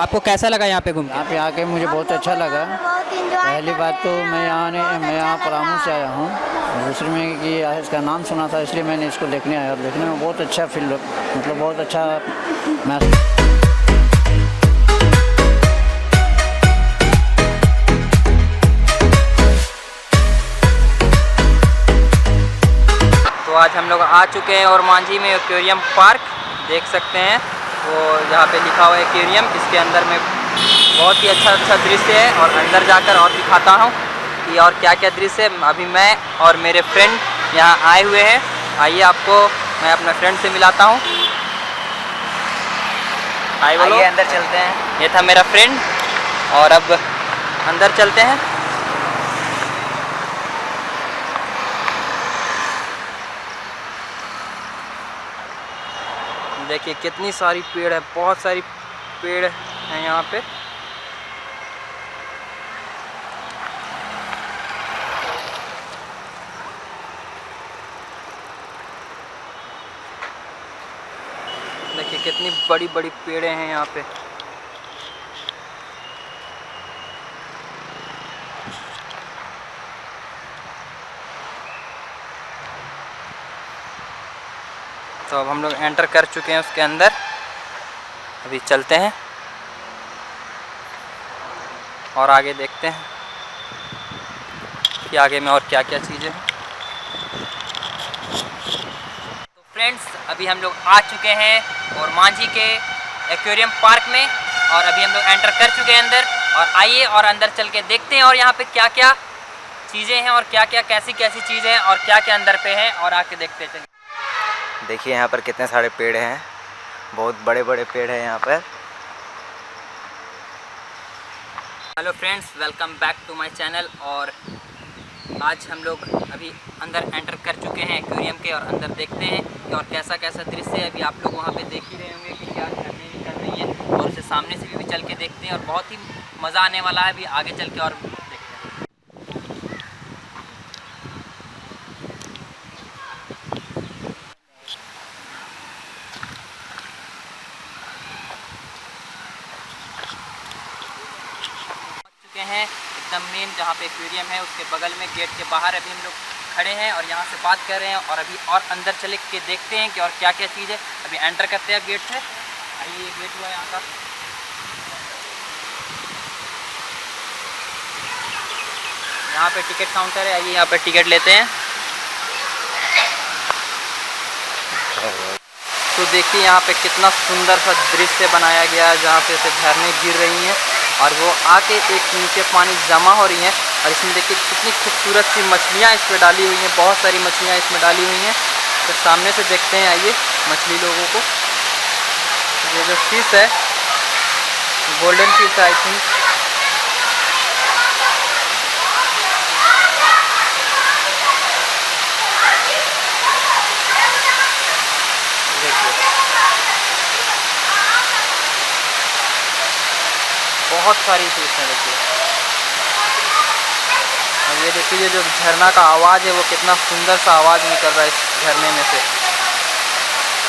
आपको कैसा लगा यहाँ पे घूम के? यहाँ पे आके मुझे बहुत अच्छा लगा। पहली बात तो मैं यहाँ परामू से आया हूँ। दूसरी में कि इसका नाम सुना था, इसलिए मैंने इसको देखने आया और देखने में बहुत अच्छा फील, मतलब बहुत अच्छा महसूस। तो आज हम लोग आ चुके हैं और मांझी में एक्वेरियम पार्क देख सकते हैं। वो यहाँ पे लिखा हुआ है एक्वेरियम, इसके अंदर में बहुत ही अच्छा दृश्य है और अंदर जाकर और दिखाता हूँ कि और क्या क्या दृश्य है। अभी मैं और मेरे फ्रेंड यहाँ आए हुए हैं। आइए आपको मैं अपने फ्रेंड से मिलाता हूँ। आइए अंदर चलते हैं। ये था मेरा फ्रेंड और अब अंदर चलते हैं। देखिए कितनी सारी पेड़ है, बहुत सारी पेड़ हैं यहाँ पे। देखिए कितनी बड़ी बड़ी पेड़े हैं यहाँ पे। तो अब हम लोग एंटर कर चुके हैं उसके अंदर। अभी चलते हैं और आगे देखते हैं कि आगे में और क्या क्या चीज़ें हैं। तो फ्रेंड्स अभी हम लोग आ चुके हैं और मांझी के एक्वेरियम पार्क में, और अभी हम लोग एंटर कर चुके हैं अंदर। और आइए और अंदर चल के देखते हैं और यहाँ पे क्या क्या चीज़ें हैं और क्या क्या कैसी कैसी चीज़ें हैं और क्या क्या अंदर पे हैं, और आके देखते हैं। देखिए यहाँ पर कितने सारे पेड़ हैं, बहुत बड़े बड़े पेड़ हैं यहाँ पर। Hello friends, welcome back to my channel. और आज हम लोग अभी अंदर एंटर कर चुके हैं एक्वेरियम के, और अंदर देखते हैं कि और कैसा कैसा दृश्य है। अभी आप लोग वहाँ पे देख ही रहे होंगे कि क्या झरने निकल रही हैं, और उसे सामने से भी चल के देखते हैं और बहुत ही मज़ा आने वाला है। अभी आगे चल के और देखते हैं। हैं एकदम मेन जहाँ पे एक्वेरियम है उसके बगल में गेट के बाहर अभी हम लोग खड़े हैं और यहाँ से बात कर रहे हैं। और अभी और अंदर चले के देखते हैं कि और क्या क्या चीज़ है। अभी एंटर करते हैं गेट से। आइए, ये गेट हुआ यहाँ का। यहाँ पे टिकट काउंटर है, आइए यहाँ पे टिकट लेते हैं। तो देखिए यहाँ पे कितना सुंदर सा दृश्य बनाया गया है, जहाँ पे से झरने गिर रही हैं और वो आके एक नीचे पानी जमा हो रही हैं। और इसमें देखिए कितनी खूबसूरत सी मछलियाँ इस पर डाली हुई हैं, बहुत सारी मछलियाँ इसमें डाली हुई हैं। तो सामने से देखते हैं, आइए मछली लोगों को। ये जो फिश है गोल्डन फिश है आई थिंक। बहुत सारी फिश हैं देखिए। और ये देखिए जो झरना का आवाज़ है वो कितना सुंदर सा आवाज़ निकल रहा है इस झरने में से।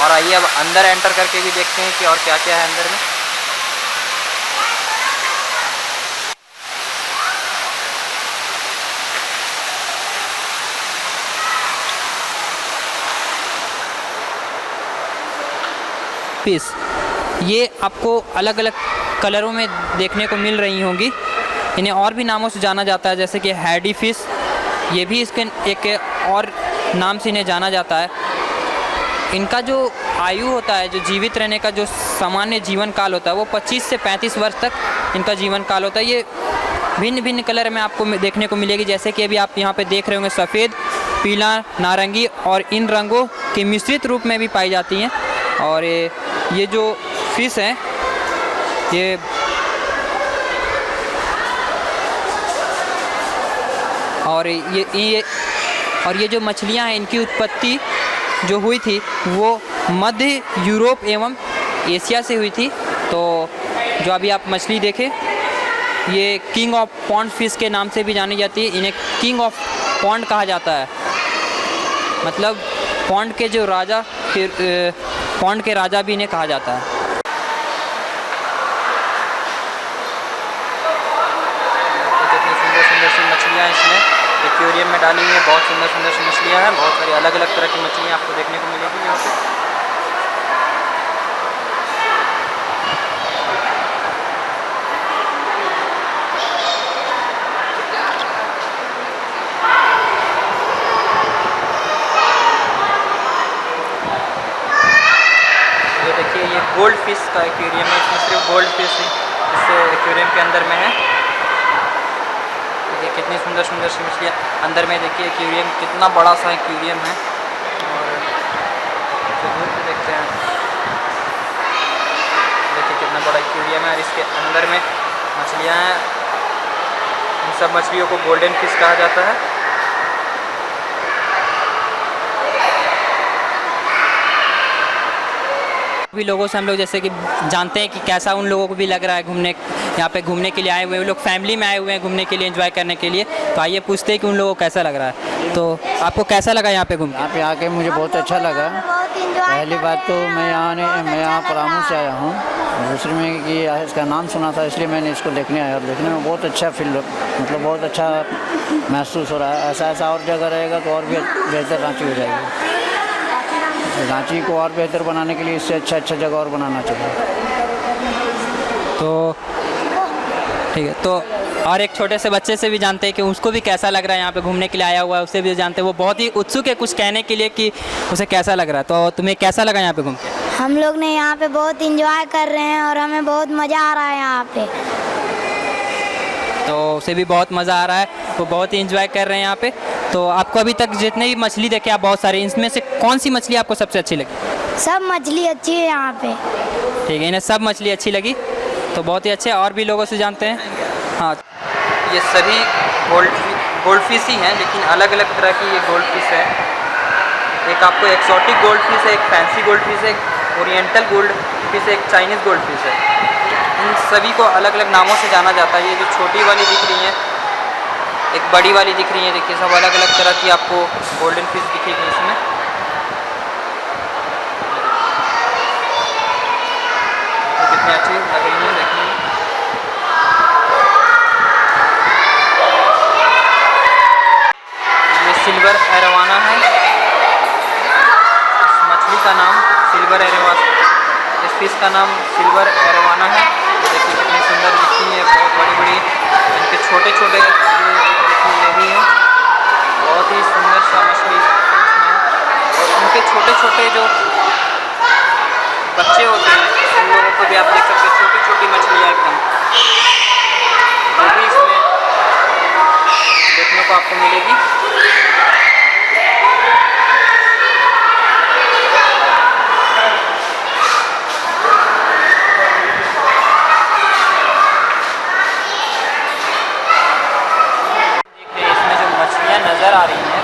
और आइए अब अंदर एंटर करके भी देखते हैं कि और क्या क्या है अंदर में। फिश ये आपको अलग अलग कलरों में देखने को मिल रही होंगी। इन्हें और भी नामों से जाना जाता है, जैसे कि हैडी फिश, ये भी इसके एक और नाम से इन्हें जाना जाता है। इनका जो आयु होता है, जो जीवित रहने का जो सामान्य जीवन काल होता है, वो 25 से 35 वर्ष तक इनका जीवन काल होता है। ये भिन्न भिन्न कलर में आपको देखने को मिलेगी, जैसे कि अभी आप यहाँ पे देख रहे होंगे सफ़ेद, पीला, नारंगी, और इन रंगों के मिश्रित रूप में भी पाई जाती हैं। और ये जो फिश हैं ये ये जो मछलियां हैं, इनकी उत्पत्ति जो हुई थी वो मध्य यूरोप एवं एशिया से हुई थी। तो जो अभी आप मछली देखें, ये किंग ऑफ पॉन्ड फिश के नाम से भी जानी जाती है। इन्हें किंग ऑफ पॉन्ड कहा जाता है, मतलब पॉन्ड के जो राजा, पॉन्ड के राजा भी इन्हें कहा जाता है। मछलियाँ इसमें एक्वेरियम में डाली हुई हैं। बहुत सुंदर सुंदर सी मछलियाँ हैं। बहुत सारी अलग अलग तरह की मछलियाँ आपको देखने को मिलेगी यहाँ पे। ये देखिए, ये गोल्ड फिश का एक्वेरियम है। इसमें सिर्फ गोल्ड फिश इस एक्वेरियम के अंदर में है। देखिए कितनी सुंदर सुंदर सी मछलियाँ अंदर में। देखिए एक्वेरियम कितना बड़ा सा एक्वेरियम है। और दूर से देखते हैं, देखिए कितना बड़ा एक्वेरियम है और इसके अंदर में मछलियाँ हैं। इन सब मछलियों को गोल्डन फिश कहा जाता है। भी लोगों से हम लोग जैसे कि जानते हैं कि कैसा उन लोगों को भी लग रहा है घूमने, यहाँ पे घूमने के लिए आए हुए हैं। वो लोग फैमिली में आए हुए हैं घूमने के लिए, एंजॉय करने के लिए। तो आइए पूछते हैं कि उन लोगों को कैसा लग रहा है। तो आपको कैसा लगा यहाँ पे घूम के? यहाँ पे आके मुझे बहुत अच्छा लगा। पहली बात तो मैं यहाँ परामू से आया हूँ। दूसरी में कि इसका नाम सुना था, इसलिए मैंने इसको देखने आया और देखने में बहुत अच्छा फील, मतलब बहुत अच्छा महसूस हो रहा है। ऐसा और जगह रहेगा तो और भी बेहतर रांची हो जाएगी। रांची को और बेहतर बनाने के लिए इससे अच्छा जगह और बनाना चाहिए। तो ठीक है, तो और एक छोटे से बच्चे से भी जानते हैं कि उसको भी कैसा लग रहा है यहाँ पे घूमने के लिए आया हुआ है। उससे भी जानते हैं, वो बहुत ही उत्सुक है कुछ कहने के लिए कि उसे कैसा लग रहा है। तो तुम्हें कैसा लगा यहाँ पे घूम के? हम लोग ने यहाँ पे बहुत इंजॉय कर रहे हैं और हमें बहुत मज़ा आ रहा है यहाँ पे। तो उसे भी बहुत मज़ा आ रहा है, वो बहुत ही इंजॉय कर रहे हैं यहाँ पे। तो आपको अभी तक जितने भी मछली देखे आप बहुत सारी, इसमें से कौन सी मछली आपको सबसे अच्छी लगी? सब मछली अच्छी है यहाँ पे। ठीक है, इन्हें सब मछली अच्छी लगी, तो बहुत ही अच्छे। और भी लोगों से जानते हैं। हाँ, ये सभी गोल्ड फिश ही हैं, लेकिन अलग अलग तरह की ये गोल्ड फिश है। एक आपको एक्सोटिक गोल्ड फिश है, एक फैंसी गोल्ड फिश है, एक ओरिएंटल गोल्ड फिश है, एक चाइनीज़ गोल्ड फिश है। इन सभी को अलग अलग नामों से जाना जाता है। ये जो छोटी वाली दिख रही हैं, एक बड़ी वाली दिख रही है, देखिए सब अलग अलग तरह की आपको गोल्डन फिश दिखेगी इसमें। तो कितनी अच्छी लग रही है देखने में। ये सिल्वर एरोवाना है। इस मछली का नाम सिल्वर एरोवाना, इस फिश का नाम सिल्वर एरोवाना है। देखिए कितनी सुंदर दिखती है, बहुत बड़ी बड़ी, इनके छोटे छोटे ये भी है। बहुत ही सुंदर सा मछली इसमें। और उनके छोटे छोटे जो बच्चे होते हैं उन लोगों को भी आप देख सकते हैं, छोटी छोटी मछलियाँ एकदम, वो भी इसमें देखने को आपको मिलेगी। नज़र आ रही हैं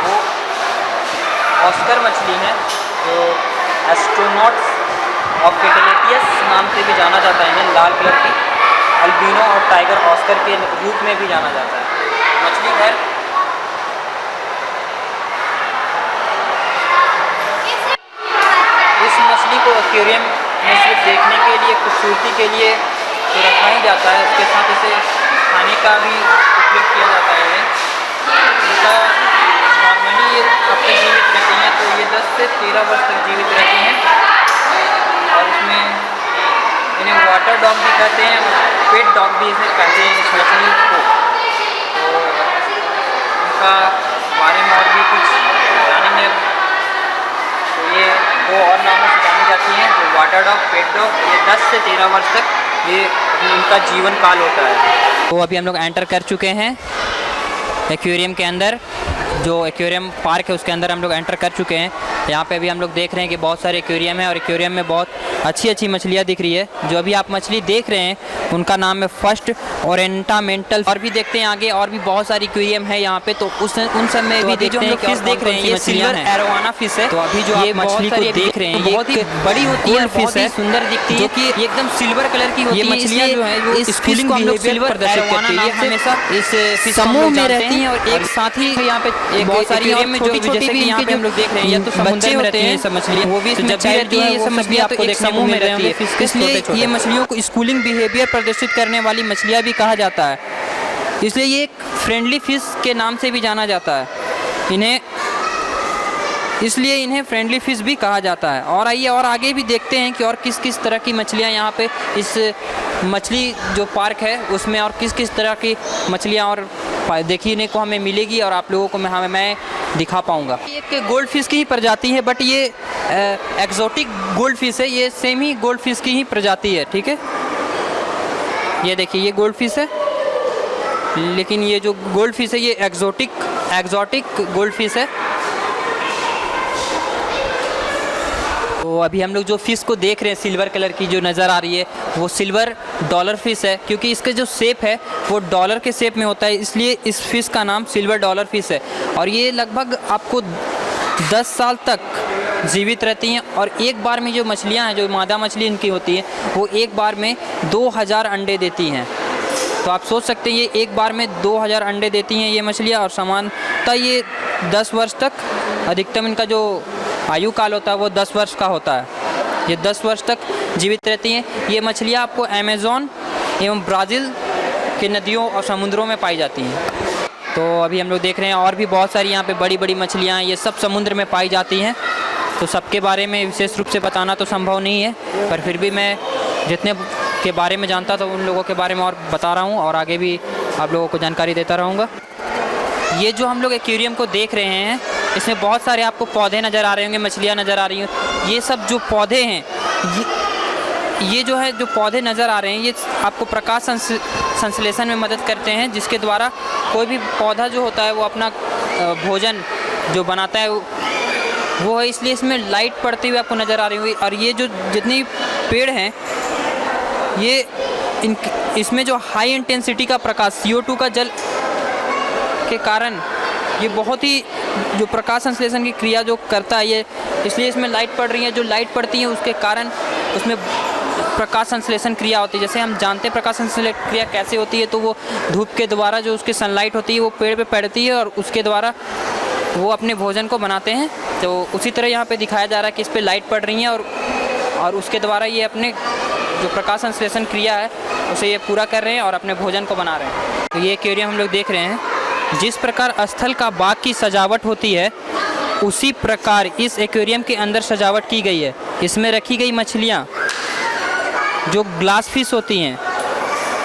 वो ऑस्कर मछली है, जो एस्ट्रोनॉट्स ऑफ कैटेलेटियस नाम से भी जाना जाता है इन्हें। लाल कलर की अल्बिनो और टाइगर ऑस्कर के रूप में भी जाना जाता है मछली है। इस मछली को एक्वेरियम में सिर्फ देखने के लिए, खूबसूरती के लिए तो रखा ही जाता है, इसके साथ इसे खाने का भी उपयोग किया जाता है। इनका नॉर्मली ये कब तक जीवित रहती हैं, तो ये 10 से 13 वर्ष तक जीवित रहती हैं। और इसमें इन्हें वाटर डॉग भी कहते हैं और पेट डॉग भी इसे कहते हैं इस मछली को। तो इनका बारे में और भी कुछ जानेंगे। तो ये दो और नामों से जानी जाती हैं, जो वाटर डॉग, पेट डॉग। ये 10 से 13 वर्ष तक ये इनका जीवन काल होता है। तो अभी हम लोग एंटर कर चुके हैं एक्वेरियम के अंदर। जो एक्वेरियम पार्क है उसके अंदर हम लोग एंटर कर चुके हैं। यहाँ पे अभी हम लोग देख रहे हैं कि बहुत सारे एक्वेरियम है और एक्वेरियम में बहुत अच्छी अच्छी मछलियाँ दिख रही है। जो अभी आप मछली देख रहे हैं उनका नाम है फर्स्ट ओरिएंटामेंटल। और भी देखते हैं आगे, और भी बहुत सारी एक्वेरियम है यहाँ पे। तो उन सब में भी देखते हैं कि फिश देख रहे हैं, ये सिल्वर एरोवाना फिश है। तो अभी जो आप मछली को देख रहे हैं बहुत ही बड़ी होती है, फिश है, सुंदर दिखती है, कि एकदम सिल्वर कलर की होती है। ये मछलियाँ जो है वो इस फिश को हम लोग सिल्वर एरोवाना नाम से हमेशा इस समूह में रहती हैं। और एक साथ ही यहाँ पे बहुत सारी और में छोटी-छोटी भी यहाँ पे हम लोग देख रहे हैं, या तो समुद्र में रहती हैं सब मछलियाँ, वो भी इसमें जब रहती है। ये सब मछलियाँ तो एक समूह में रहती है, इसलिए ये मछलियों को स्कूलिंग बिहेवियर प्रदर्शित करने वाली मछलियाँ भी कहा जाता है। इसलिए ये एक फ्रेंडली फ़िश के नाम से भी जाना जाता है। इसलिए इन्हें फ्रेंडली फ़िश भी कहा जाता है। और आइए और आगे भी देखते हैं कि और किस किस तरह की मछलियाँ यहाँ पे इस मछली जो पार्क है उसमें और किस किस तरह की मछलियाँ और देखने को हमें मिलेगी और आप लोगों को मैं दिखा पाऊँगा। एक गोल्ड फिश की ही प्रजाति है, बट ये एक्जोटिक गोल्ड फिश है। ये सेम ही गोल्ड फिश की ही प्रजाति है, ठीक है। ये देखिए ये गोल्ड फिश है, लेकिन ये जो गोल्ड फिश है ये एक्जोटिक गोल्ड फिश है। तो अभी हम लोग जो फ़िश को देख रहे हैं सिल्वर कलर की जो नज़र आ रही है वो सिल्वर डॉलर फिश है, क्योंकि इसका जो शेप है वो डॉलर के शेप में होता है, इसलिए इस फिश का नाम सिल्वर डॉलर फिश है। और ये लगभग आपको 10 साल तक जीवित रहती हैं। और एक बार में जो मछलियां हैं, जो मादा मछली इनकी होती है, वो एक बार में 2000 अंडे देती हैं। तो आप सोच सकते हैं ये एक बार में 2000 अंडे देती हैं ये मछलियाँ। और सामान्यतः ये 10 वर्ष तक, अधिकतम इनका जो आयु काल होता है वो 10 वर्ष का होता है। ये 10 वर्ष तक जीवित रहती हैं। ये मछलियाँ आपको अमेज़न एवं ब्राज़ील के नदियों और समुद्रों में पाई जाती हैं। तो अभी हम लोग देख रहे हैं और भी बहुत सारी यहाँ पे बड़ी बड़ी मछलियाँ हैं, ये सब समुद्र में पाई जाती हैं। तो सबके बारे में विशेष रूप से बताना तो संभव नहीं है, पर फिर भी मैं जितने के बारे में जानता था उन लोगों के बारे में और बता रहा हूँ और आगे भी आप लोगों को जानकारी देता रहूँगा। ये जो हम लोग एक्वेरियम को देख रहे हैं इसमें बहुत सारे आपको पौधे नज़र आ रहे होंगे, मछलियाँ नज़र आ रही हैं। ये सब जो पौधे हैं, ये जो है जो पौधे नज़र आ रहे हैं, ये आपको प्रकाश संश्लेषण में मदद करते हैं, जिसके द्वारा कोई भी पौधा जो होता है वो अपना भोजन जो बनाता है वो है। इसलिए इसमें लाइट पड़ती हुई आपको नज़र आ रही होगी। और ये जो जितनी पेड़ हैं ये इसमें जो हाई इंटेंसिटी का प्रकाश CO2 का जल के कारण ये बहुत ही जो प्रकाश संश्लेषण की क्रिया जो करता है ये, इसलिए इसमें लाइट पड़ रही है। जो लाइट पड़ती है उसके कारण उसमें प्रकाश संश्लेषण क्रिया होती है। जैसे हम जानते हैं प्रकाश संश्लेषण क्रिया कैसे होती है, तो वो धूप के द्वारा जो उसकी सनलाइट होती है वो पेड़ पे पड़ती है और उसके द्वारा वो अपने भोजन को बनाते हैं। तो उसी तरह यहाँ पे दिखाया जा रहा है कि इस पर लाइट पड़ रही है और उसके द्वारा ये अपने जो प्रकाश संश्लेषण क्रिया है उसे ये पूरा कर रहे हैं और अपने भोजन को बना रहे हैं। तो ये एक्वेरियम हम लोग देख रहे हैं। जिस प्रकार स्थल का बाग की सजावट होती है उसी प्रकार इस एक्वेरियम के अंदर सजावट की गई है। इसमें रखी गई मछलियाँ जो ग्लास फिश होती हैं,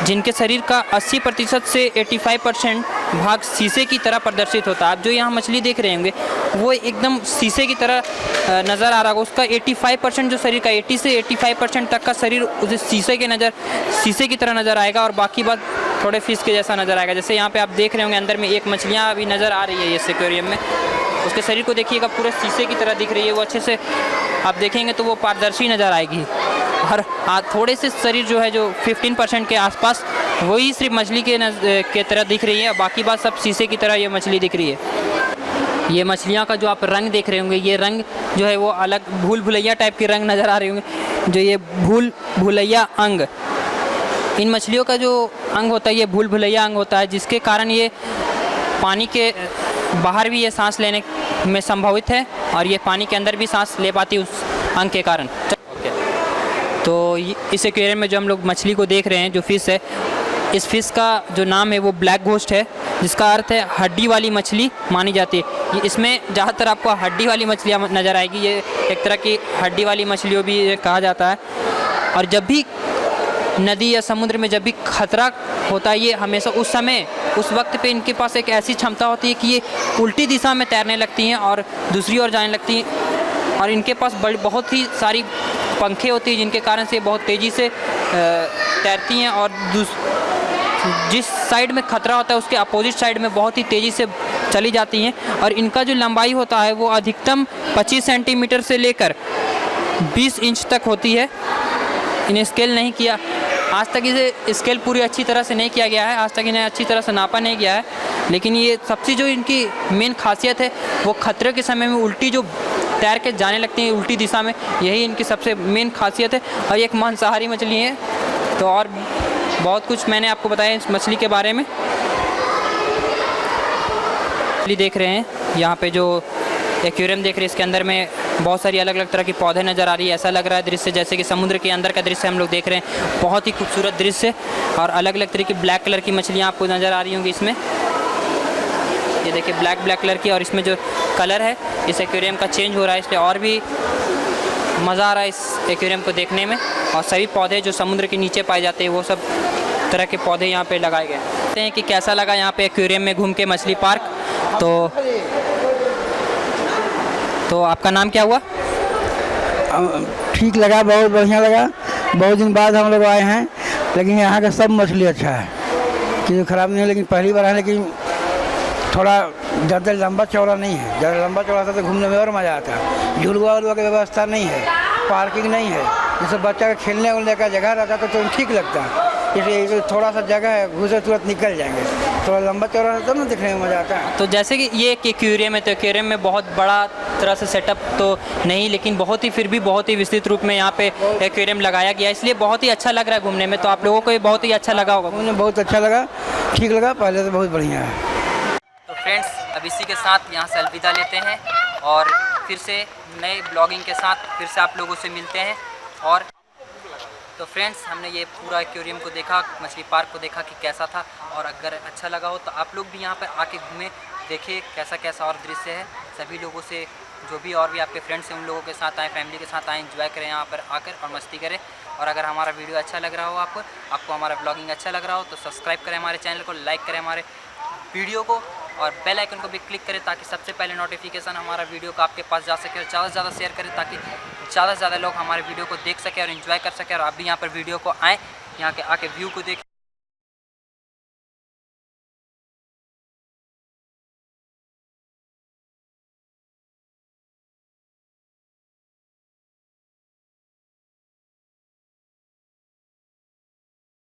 जिनके शरीर का 80% से 85% भाग शीशे की तरह प्रदर्शित होता है। आप जो यहाँ मछली देख रहे होंगे वो एकदम शीशे की तरह नज़र आ रहा होगा। उसका 85% जो शरीर का 80 से 85% तक का शरीर उसे शीशे की तरह नज़र आएगा और बाकी बात थोड़े फिश के जैसा नज़र आएगा। जैसे यहाँ पे आप देख रहे होंगे अंदर में एक मछलियाँ अभी नज़र आ रही है इस एक्वेरियम में, उसके शरीर को देखिएगा पूरे शीशे की तरह दिख रही है। वो अच्छे से आप देखेंगे तो वो पारदर्शी नज़र आएगी। और थोड़े से शरीर जो है जो 15% के आसपास वही सिर्फ मछली के तरह दिख रही है, बाकी बात सब शीशे की तरह ये मछली दिख रही है। ये मछलियाँ का जो आप रंग देख रहे होंगे, ये रंग जो है वो अलग भूल भुलैया टाइप के रंग नज़र आ रहे होंगे। जो ये भूल भुलैया अंग, इन मछलियों का जो अंग होता है ये भूल भुलैया अंग होता है, जिसके कारण ये पानी के बाहर भी ये सांस लेने में संभावित है और ये पानी के अंदर भी सांस ले पाती है उस अंग के कारण। तो इस एक्वेरियम में जो हम लोग मछली को देख रहे हैं, जो फ़िश है, इस फ़िश का जो नाम है वो ब्लैक घोस्ट है, जिसका अर्थ है हड्डी वाली मछली मानी जाती है। इसमें ज़्यादातर आपको हड्डी वाली मछलियाँ नज़र आएगी। ये एक तरह की हड्डी वाली मछलियों भी कहा जाता है। और जब भी नदी या समुद्र में जब भी खतरा होता है, ये हमेशा उस वक्त पे इनके पास एक ऐसी क्षमता होती है कि ये उल्टी दिशा में तैरने लगती हैं और दूसरी ओर जाने लगती हैं। और इनके पास बहुत ही सारी पंखे होती हैं, जिनके कारण से बहुत तेज़ी से तैरती हैं और जिस साइड में खतरा होता है उसके अपोजिट साइड में बहुत ही तेज़ी से चली जाती हैं। और इनका जो लंबाई होता है वो अधिकतम 25 सेंटीमीटर से लेकर 20 इंच तक होती है। इन्हें स्केल नहीं किया आज तक, इसे स्केल पूरी अच्छी तरह से नहीं किया गया है, आज तक इन्हें अच्छी तरह से नापा नहीं गया है। लेकिन ये सबसे जो इनकी मेन खासियत है वो खतरे के समय में उल्टी जो तैर के जाने लगती हैं उल्टी दिशा में, यही इनकी सबसे मेन खासियत है। और एक मांसाहारी मछली है। तो और बहुत कुछ मैंने आपको बताया इस मछली के बारे में। मछली देख रहे हैं यहाँ पे जो एक्वेरियम देख रहे हैं, इसके अंदर में बहुत सारी अलग अलग तरह की पौधे नज़र आ रही है। ऐसा लग रहा है दृश्य जैसे कि समुद्र के अंदर का दृश्य हम लोग देख रहे हैं। बहुत ही खूबसूरत दृश्य और अलग अलग तरह की ब्लैक कलर की मछलियाँ आपको नज़र आ रही होंगी इसमें। ये देखिए ब्लैक कलर की, और इसमें जो कलर है इस एक्वेरियम का चेंज हो रहा है, इसलिए और भी मज़ा आ रहा है इस एक्वेरियम को देखने में। और सभी पौधे जो समुद्र के नीचे पाए जाते हैं वो सब तरह के पौधे यहाँ पे लगाए गए हैं। कि कैसा लगा यहाँ पे एक्वेरियम में घूम के मछली पार्क। तो आपका नाम क्या हुआ? ठीक लगा, बहुत बढ़िया लगा। बहुत दिन बाद हम लोग आए हैं, लेकिन यहाँ का सब मछली अच्छा है, किसी ख़राब नहीं है। लेकिन पहली बार है, लेकिन थोड़ा ज़्यादा लंबा चौड़ा नहीं है। ज़्यादा लंबा चौड़ा था तो घूमने में और मज़ा आता। झुलवा उलवा की व्यवस्था नहीं है, पार्किंग नहीं है। जैसे बच्चा का खेलने उलने का जगह रहता तो ठीक लगता, इसलिए थोड़ा सा जगह है, घुसे तुरंत निकल जाएंगे। थोड़ा लंबा चौड़ा रहता ना, दिखने में मज़ा आता है। तो जैसे कि ये एक एक्वेरियम है, तो एक्वेरियम में बहुत बड़ा तरह से सेटअप तो नहीं, लेकिन बहुत ही फिर भी बहुत ही विस्तृत रूप में यहाँ पे एक्वेरियम लगाया गया, इसलिए बहुत ही अच्छा लग रहा है घूमने में। तो आप लोगों को ये बहुत ही अच्छा लगा होगा। मुझे बहुत अच्छा लगा, ठीक लगा, पहले से बहुत बढ़िया है। तो फ्रेंड्स, अब इसी के साथ यहाँ से अलविदा लेते हैं और फिर से नए ब्लॉगिंग के साथ फिर से आप लोगों से मिलते हैं। और तो फ्रेंड्स, हमने ये पूरा एक्वेरियम को देखा, मछली पार्क को देखा कि कैसा था, और अगर अच्छा लगा हो तो आप लोग भी यहाँ पर आके घूमें, देखिए कैसा कैसा और दृश्य है। सभी लोगों से, जो भी और भी आपके फ्रेंड्स हैं उन लोगों के साथ आएँ, फैमिली के साथ आएँ, एंजॉय करें यहाँ पर आकर और मस्ती करें। और अगर हमारा वीडियो अच्छा लग रहा हो, आपको हमारा ब्लॉगिंग अच्छा लग रहा हो, तो सब्सक्राइब करें हमारे चैनल को, लाइक करें हमारे वीडियो को, और बेल आइकन को भी क्लिक करें ताकि सबसे पहले नोटिफिकेशन हमारा वीडियो का आपके पास जा सके। और ज़्यादा से ज़्यादा शेयर करें ताकि ज़्यादा से ज़्यादा लोग हमारे वीडियो को देख सकें और एंजॉय कर सकें। और आप भी यहाँ पर वीडियो को आएँ, यहाँ के आके व्यू को देखें।